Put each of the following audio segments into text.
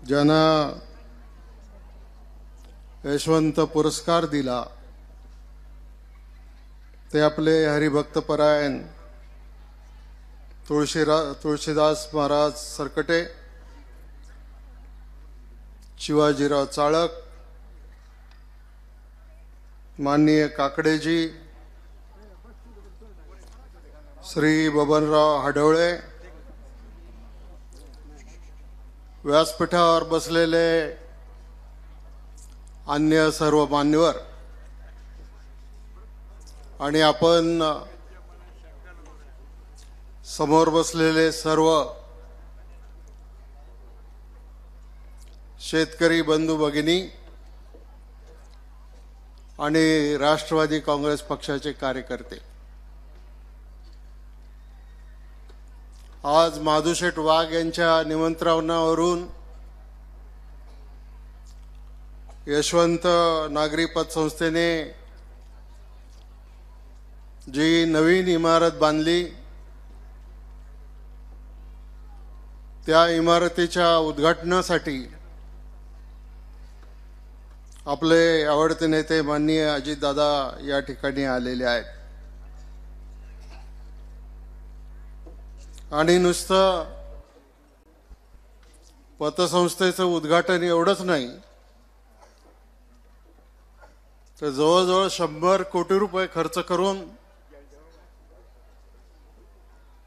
ज्यांना यशवंत पुरस्कार दिला ते आपले हरिभक्तपरायण तुळशीदास महाराज सरकटे, शिवाजीराव चाळक, माननीय काकडेजी, श्री बबनराव हडवळे, व्यासपीठावर बसलेले अन्य सर्व मान्यवर आणि आपण समोर बसलेले सर्व शेतकरी बंधू भगिनी आणि राष्ट्रवादी काँग्रेस पक्षाचे कार्यकर्ते, आज माधुशेठ वाघ यांच्या निमंत्रणावरून यशवंत नागरी पतसंस्थेने जी नवीन इमारत बांधली त्या इमारतीच्या उद्घाटनासाठी आपले आवडते नेते माननीय अजितदादा या ठिकाणी आलेले आहेत. आणि नुसतं पतसंस्थेचं उद्घाटन एवढंच नाही तर जवळजवळ 100 कोटी रुपये खर्च करून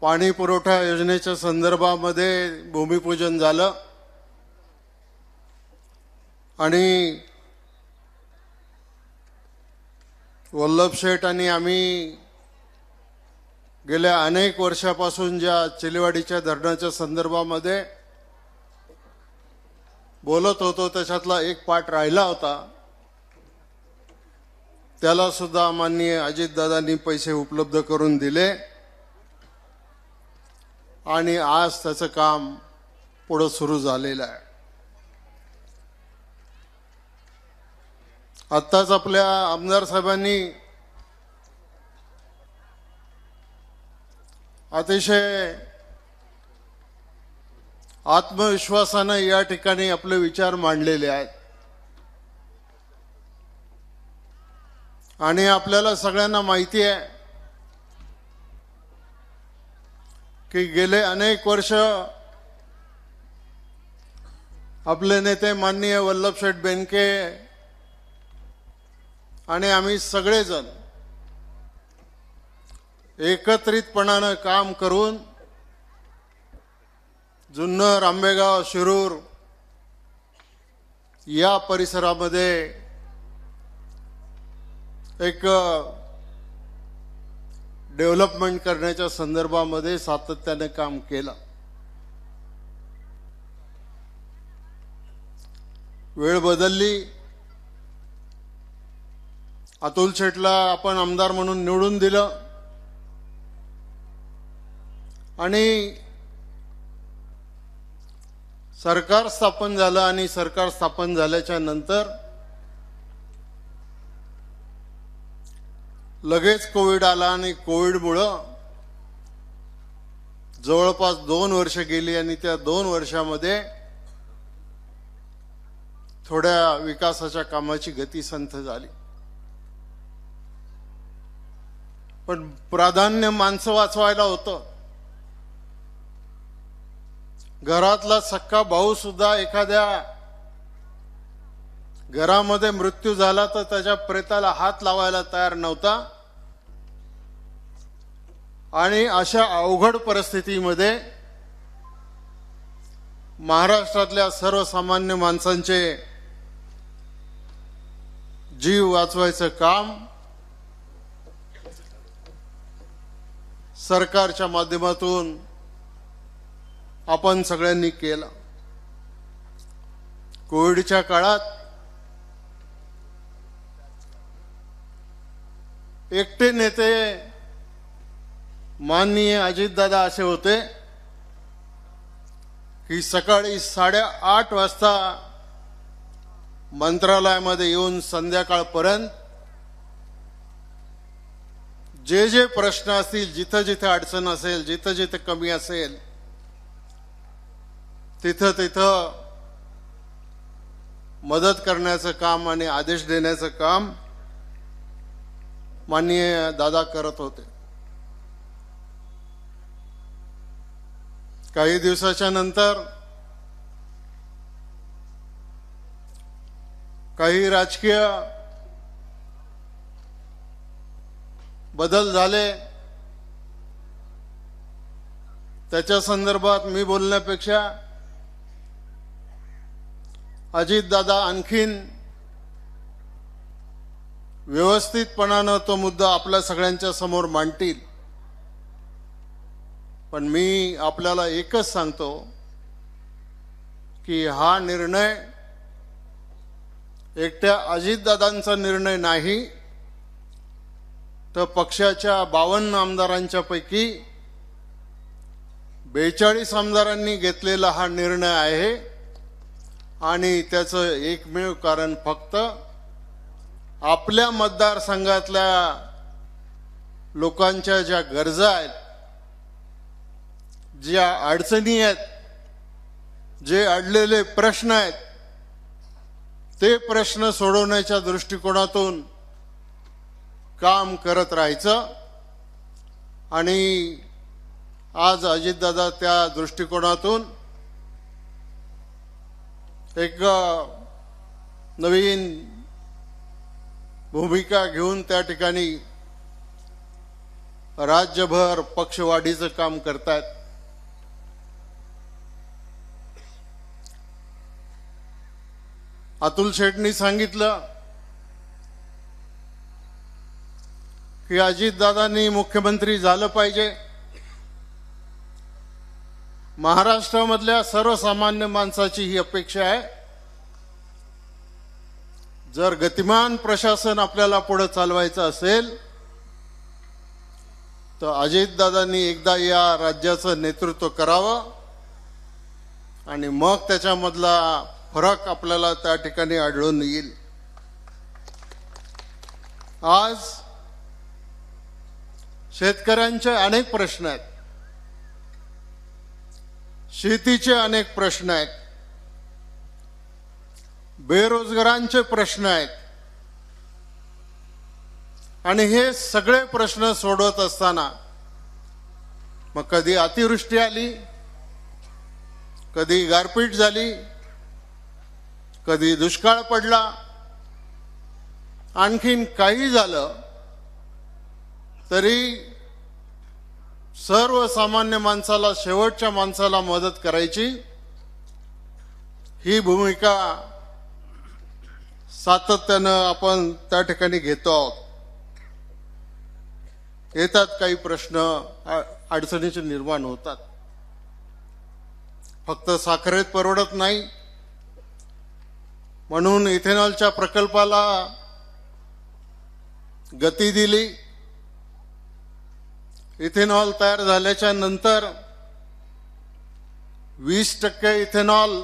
पाणी पुरवठा योजनेच्या संदर्भामध्ये भूमिपूजन झालं आणि वल्लभ शेठ आणि आम्ही गेल्या अनेक वर्षापासून ज्या चिलेवाडीच्या धरणाच्या संदर्भामध्ये बोलत होतो त्याच्यातला एक पाठ राहिला होता, त्याला सुद्धा माननीय अजितदादांनी पैसे उपलब्ध करून दिले आणि आज त्याचं काम पुढे सुरू झालेलं आहे. आत्ताच आपल्या आमदार साहेबांनी अतिशय आत्मविश्वासाने या ठिकाणी आपले विचार मांडलेले आहेत आणि आपल्याला सगळ्यांना माहिती आहे की गेले अनेक वर्ष आपले नेते माननीय वल्लभ शेठ बेनके आणि आम्ही सगळेजण एकत्रितपणाने काम करून जुन्नर, आंबेगाव, शिरूर या परिसरामध्ये एक डेव्हलपमेंट करण्याच्या संदर्भामध्ये सातत्याने काम केलं. वेळ बदलली, अतुल शेठला आपण आमदार म्हणून निवडून दिलं आणि सरकार स्थापन झालं आणि सरकार स्थापन झाल्याच्या नंतर लगेच कोविड आला आणि कोविडमुळं जवळपास 2 वर्ष गेली आणि त्या 2 वर्षामध्ये थोड्या विकासाच्या कामाची गती संथ झाली. पण प्राधान्य माणसं वाचवायला होतं. घरातला सख्खा भाऊ सुद्धा एखाद्या घरामध्ये मृत्यू झाला तर त्याच्या प्रेताला हात लावायला तयार नव्हता आणि अशा अवघड परिस्थितीमध्ये महाराष्ट्रातल्या सर्वसामान्य माणसांचे जीव वाचवायचं काम सरकारच्या माध्यमातून आपण सगळ्यांनी केलं. कोविडच्या काळात एकटे नेते माननीय अजितदादा असे होते की सकाळी 8:30 वाजता मंत्रालयामध्ये येऊन संध्याकाळपर्यंत जे जे प्रश्न असतील, जिथं जिथं अडचण असेल, जिथं जिथं कमी असेल, तिथं तिथं मदत करण्याचं काम आणि आदेश देण्याचं काम माननीय दादा करत होते. काही दिवसाच्या नंतर काही राजकीय बदल झाले. त्याच्या संदर्भात मी बोलण्यापेक्षा अजितदादा आणखीन व्यवस्थितपणानं तो मुद्दा आपल्या सगळ्यांच्या समोर मांडतील. पण मी आपल्याला एकच सांगतो की हा निर्णय एकट्या अजितदादांचा निर्णय नाही, तर पक्षाच्या 52 आमदारांच्या पैकी 42 आमदारांनी घेतलेला हा निर्णय आहे. आणि त्याचं एकमेव कारण फक्त आपल्या मतदारसंघातल्या लोकांच्या ज्या गरजा आहेत, ज्या अडचणी आहेत, जे अडलेले प्रश्न आहेत, ते प्रश्न सोडवण्याच्या दृष्टिकोनातून काम करत राहायचं. आणि आज अजितदादा त्या दृष्टिकोनातून एक नवीन भूमिका घेऊन त्या ठिकाणी राज्यभर पक्षवाढीचं काम करतायत. अतुल शेठनी सांगितलं की अजितदादांनी मुख्यमंत्री झालं पाहिजे. महाराष्ट्रामधल्या सर्वसामान्य माणसाची ही अपेक्षा आहे. जर गतिमान प्रशासन आपल्याला पुढे चालवायचं असेल तर अजितदादांनी एकदा या राज्याचं नेतृत्व करावं आणि मग त्याच्यामधला फरक आपल्याला त्या ठिकाणी आढळून येईल. आज शेतकऱ्यांचे अनेक प्रश्न आहेत, शेतीचे अनेक प्रश्न आहेत, बेरोजगारांचे प्रश्न आहेत. आणि हे सगळे प्रश्न सोडवत असताना मग कधी अतिवृष्टी आली, कधी गारपीट झाली, कधी दुष्काळ पडला, आणखीन काही झालं तरी सर्वसामान्य माणसाला, शेवटच्या माणसाला मदत करायची ही भूमिका सातत्यानं आपण त्या ठिकाणी घेतो आहोत. येतात काही प्रश्न, अडचणीचे निर्माण होतात. फक्त साखरेत परवडत नाही म्हणून इथेनॉलच्या प्रकल्पाला गती दिली. इथेनॉल तयार झाल्याच्या नंतर 20% इथेनॉल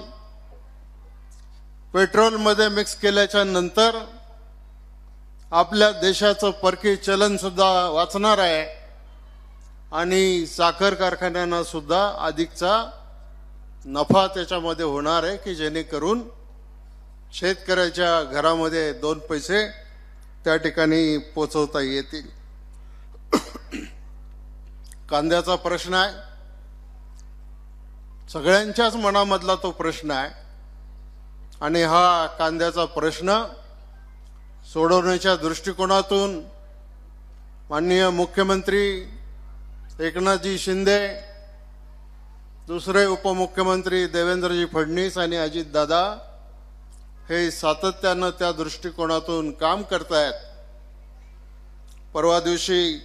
पेट्रोलमध्ये मिक्स केल्याच्या नंतर आपल्या देशाचं परकीय चलन सुद्धा वाचणार आहे आणि साखर कारखान्यांना सुद्धा अधिकचा नफा त्याच्यामध्ये होणार आहे की जेणेकरून शेतकऱ्याच्या घरामध्ये 2 पैसे त्या ठिकाणी पोचवता येतील. कांद्याचा प्रश्न आहे, सगळ्यांच्याच मनामधला तो प्रश्न आहे. आणि हा कांद्याचा प्रश्न सोडवण्याच्या दृष्टिकोनातून माननीय मुख्यमंत्री एकनाथजी शिंदे, दुसरे उपमुख्यमंत्री देवेंद्रजी फडणवीस आणि अजितदादा हे सातत्यानं त्या दृष्टिकोनातून काम करतायत. परवा दिवशी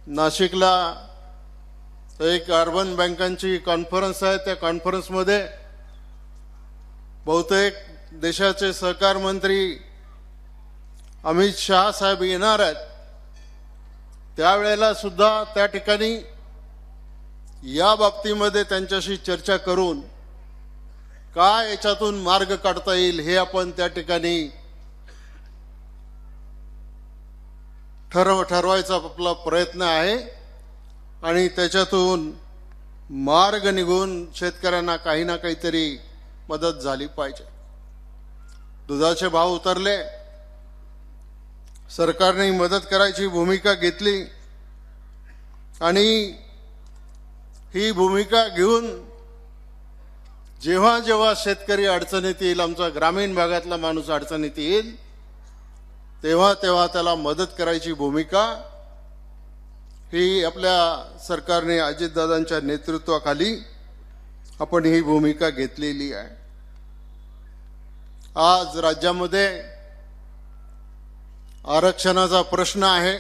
नाशिकला एक अर्बन बँकांची कॉन्फरन्स आहे. त्या कॉन्फरन्समध्ये बहुतेक देशाचे सहकार मंत्री अमित शहा साहेब येणार आहेत. त्यावेळेला सुद्धा त्या ठिकाणी या बाबतीमध्ये त्यांच्याशी चर्चा करून काय याच्यातून मार्ग काढता येईल हे आपण त्या ठिकाणी ठरवायचा आपला प्रयत्न आहे. आणि त्याच्यातून मार्ग निघून शेतकऱ्यांना काही ना काहीतरी मदत झाली पाहिजे. दुधाचे भाव उतरले, सरकारने मदत करायची भूमिका घेतली आणि ही भूमिका घेऊन जेव्हा जेव्हा शेतकरी अडचणीत येईल, आमचा ग्रामीण भागातला माणूस अडचणीत येईल, तेव्हा तेव्हा त्याला मदत करायची भूमिका ही आपल्या सरकारने अजितदादांच्या नेतृत्वाखाली आपण ही भूमिका घेतलेली आहे। आज राज्यामध्ये आरक्षणाचा प्रश्न आहे।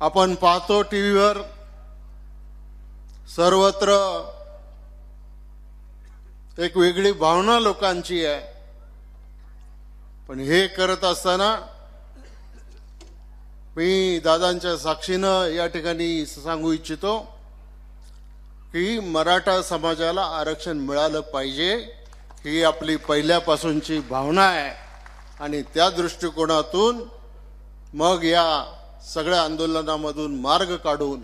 आपण पाहतो टीव्हीवर सर्वत्र एक वेगळी भावना लोकांची आहे, पण हे करत असताना मी दादांच्या साक्षीनं या ठिकाणी सांगू इच्छितो की मराठा समाजाला आरक्षण मिळालं पाहिजे, ही आपली पहिल्यापासूनची भावना आहे आणि त्या दृष्टिकोनातून मग या सगळ्या आंदोलनामधून मार्ग काढून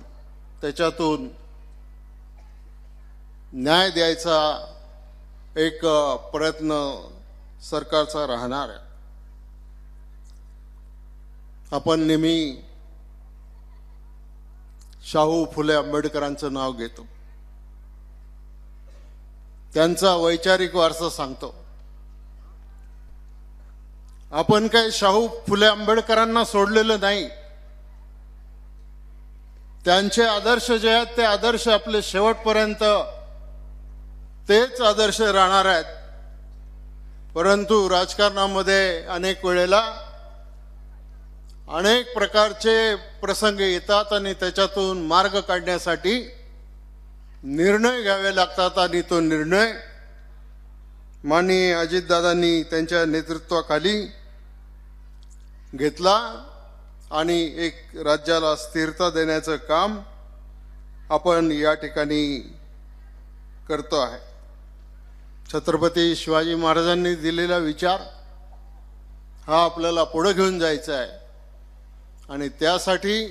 त्याच्यातून न्याय द्यायचा एक प्रयत्न सरकारचा राहणार आहे। आपण नेहमी शाहू फुले आंबेडकरांचं नाव घेतो, त्यांचा वैचारिक वारसा सांगतो। आपण काही शाहू फुले आंबेडकरांना सोडलेलं नाही, त्यांचे आदर्श जे आहेत ते आदर्श आपले शेवटपर्यंत तेच आदर्श राहणार आहेत। परंतु राजकारणामध्ये अनेक वेळेला अनेक प्रकारचे प्रसंग येतात आणि त्याच्यातून मार्ग काढण्यासाठी निर्णय घ्यावे लागतात आणि तो निर्णय माननीय अजितदादांनी त्यांच्या नेतृत्वाखाली घेतला आणि एक राज्याला स्थिरता देण्याचं काम आपण या ठिकाणी करतो आहे। छत्रपती शिवाजी महाराजांनी दिलेला विचार हा आपल्याला पुढे घेऊन जायचा आहे आणि त्यासाठी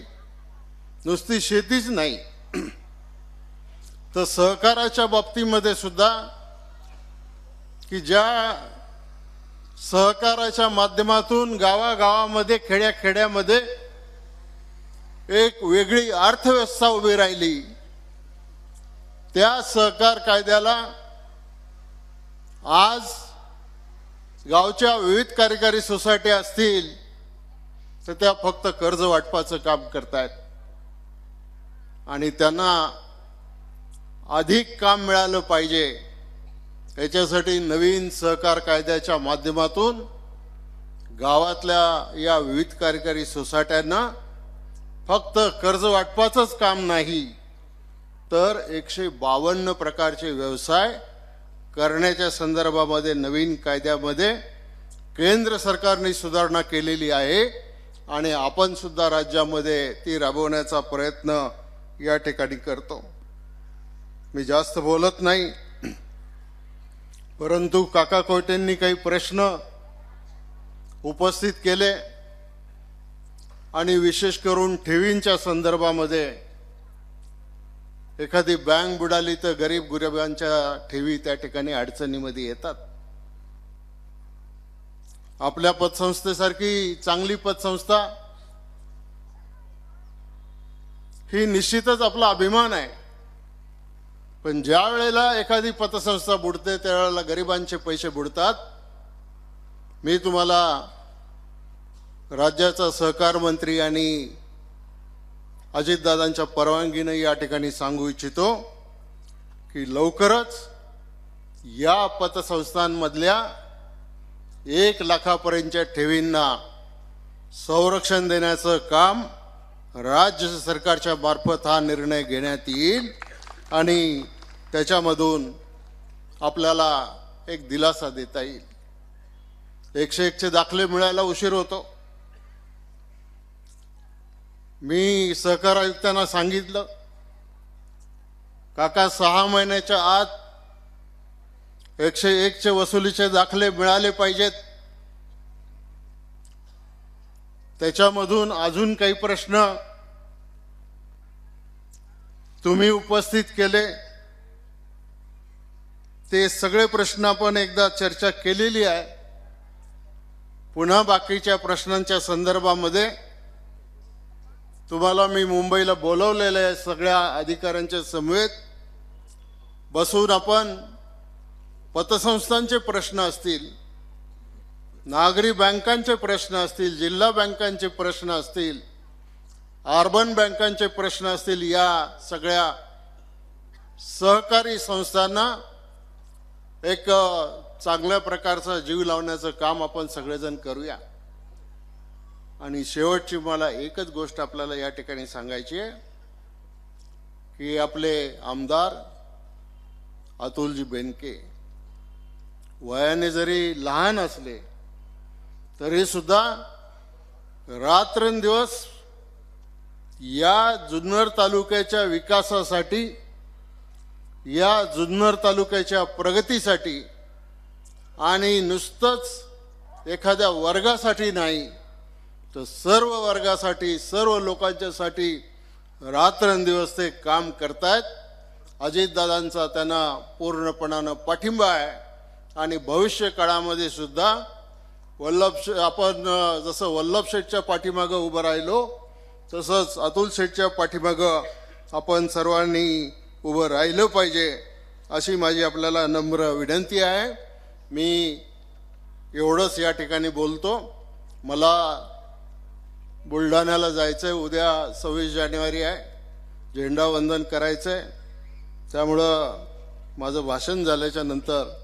नुसती शेतीच नाही तर सहकाराच्या बाबतीमध्ये सुद्धा की ज्या सहकाराच्या माध्यमातून गावागावामध्ये खेड्याखेड्यामध्ये एक वेगळी अर्थव्यवस्था उभी राहिली, त्या सहकार कायद्याला आज गावच्या विविध कार्यकारी सोसायटी असतील तर त्या फक्त कर्ज वाटपाचं काम करतायत आणि त्यांना अधिक काम मिळालं पाहिजे याच्यासाठी नवीन सहकार कायद्याच्या माध्यमातून गावातल्या या विविध कार्यकारी सोसायट्यांना फक्त कर्ज वाटपाचंच काम नाही तर 152 प्रकारचे व्यवसाय करण्याच्या संदर्भामध्ये नवीन कायद्यामध्ये केंद्र सरकारने सुधारणा केलेली आहे आणि आपण सुद्धा राज्यामध्ये ती राबवण्याचा प्रयत्न या ठिकाणी करतो। मी जास्त बोलत नाही, परंतु काका कोयटेंनी काही प्रश्न उपस्थित केले आणि विशेष करून ठेवींच्या संदर्भामध्ये एखादी बँक बुडाली तर गरीब गुरिबांच्या ठेवी त्या ठिकाणी अडचणीमध्ये येतात। आपल्या पतसंस्थेसारखी चांगली पतसंस्था ही निश्चितच आपला अभिमान आहे, पण ज्या वेळेला एखादी पतसंस्था बुडते त्यावेळेला गरिबांचे पैसे बुडतात। मी तुम्हाला राज्याचा सहकार मंत्री आणि अजितदादांच्या परवानगीने या ठिकाणी सांगू इच्छितो की लवकरच या पतसंस्थांमधल्या 1 लाखापर्यंतच्या ठेवींना संरक्षण देण्याचं काम राज्य सरकारच्या मार्फत हा निर्णय घेण्यात येईल आणि त्याच्यामधून आपल्याला एक दिलासा देता येईल। 101चे दाखले मिळायला उशीर होतो। मी सहकार आयुक्तांना सांगितलं, काका 6 महिन्याच्या आत 101चे वसुलीचे दाखले मिळाले पाहिजेत। त्याच्यामधून अजून काही प्रश्न तुम्ही उपस्थित केले ते सगळे प्रश्न आपण एकदा चर्चा केलेली आहे. पुन्हा बाकीच्या प्रश्नांच्या संदर्भामध्ये तुम्हाला मी मुंबईला बोलवलेलं आहे. सगळ्या अधिकाऱ्यांच्या समवेत बसून आपण पतसंस्थांचे प्रश्न असतील, नागरी बँकांचे प्रश्न असतील, जिल्हा बँकांचे प्रश्न असतील, अर्बन बँकांचे प्रश्न असतील, या सगळ्या सहकारी संस्थांना एक चांगल्या प्रकारचा जीव लावण्याचं काम आपण सगळेजण करूया. आणि शेवटची मला एकच गोष्ट आपल्याला या ठिकाणी सांगायची आहे की आपले आमदार अतुलजी बेनके वयाने जरी लहान असले तरी सुद्धा रात्रंदिवस या जुन्नर तालुक्याच्या विकासासाठी, या जुन्नर तालुक्याच्या प्रगतीसाठी आणि नुसतंच एखाद्या वर्गासाठी नाही तर सर्व वर्गासाठी, सर्व लोकांच्यासाठी रात्रंदिवस ते काम करतायत. अजितदादांचा त्यांना पूर्णपणानं पाठिंबा आहे. आणि भविष्य काळामध्ये सुद्धा आपण जसं वल्लभ शेठच्या पाठीमागं उभं राहिलो तसंच अतुल शेठच्या पाठीमागं आपण सर्वांनी उभं राहिलं पाहिजे, अशी माझी आपल्याला नम्र विनंती आहे. मी एवढंच या ठिकाणी बोलतो. मला बुलढाण्याला जायचं आहे. उद्या 26 जानेवारी आहे, झेंडावंदन करायचं आहे. त्यामुळं माझं भाषण झाल्याच्या नंतर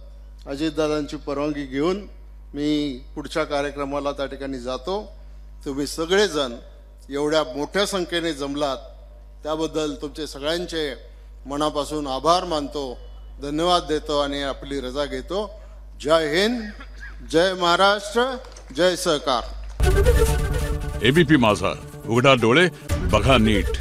अजितदादांची परवानगी घेऊन मी पुढच्या कार्यक्रमाला त्या ठिकाणी जातो. तुम्ही सगळेजण एवढ्या मोठ्या संख्येने जमलात त्याबद्दल तुमचे सगळ्यांचे मनापासून आभार मानतो, धन्यवाद देतो आणि आपली रजा घेतो. जय हिंद, जय महाराष्ट्र, जय सहकार. एबीपी माझा, उघडा डोळे बघा नीट.